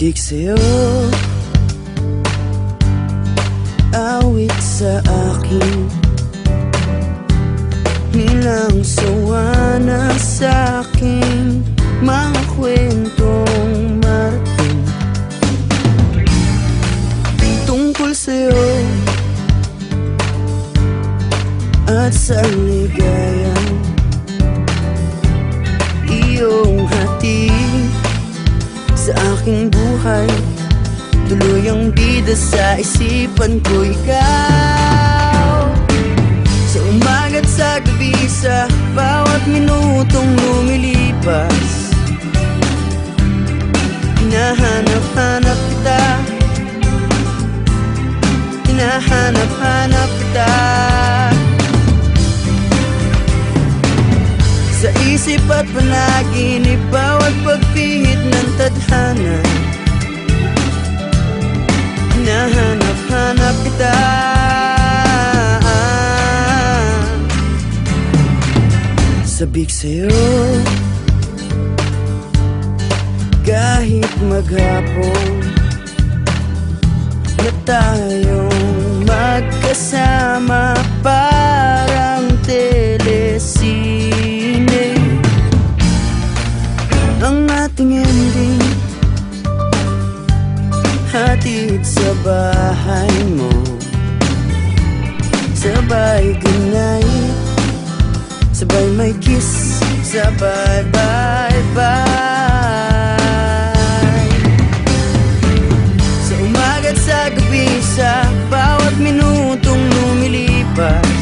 Sabik sa'yo, awit sa akin, nilang sawa na sa'king mga kwentong marating tungkol sa'yo at sa ligayang iyong hatid sa aking buhay. Tuluyang bida sa isipan ko ikaw, sa umaga't sa gabi, sa bawat minutong lumilipas. Hinahanap-hanap kita, hinahanap-hanap kita, sa isip at panaginip, bawat pagpihit ng tadhana. Hinahanap-hanap kita, sabik sa'yo, kahit maghapon na tayong magkasama, parang telesine ang ating ending. Hatid sa bahay mo, sabay goodnight, sabay may kiss, sabay bye-bye. Sa umaga't sa gabi, sa bawat minutong lumilipas,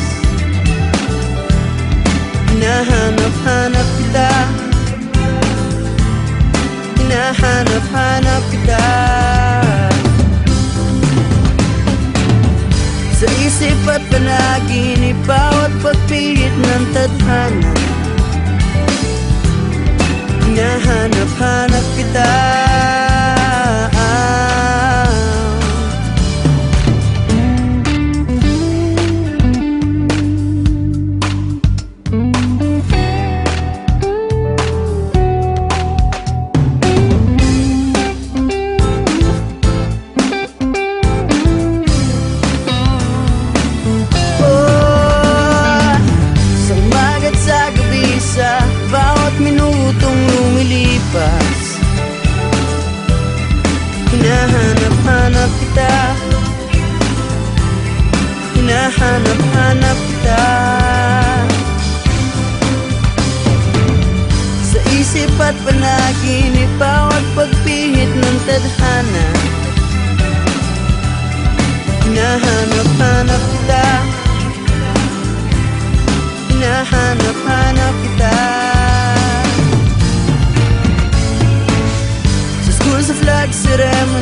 hinahanap-hanap kita, hinahanap-hanap kita, sa isip at panaginip, bawat pagpihit ng tadhana. Hinahanap-hanap kita, hinahanap-hanap kita, hinahanap-hanap kita, sa isip at panaginip, bawat pagpihit ng tadhana. Hinahanap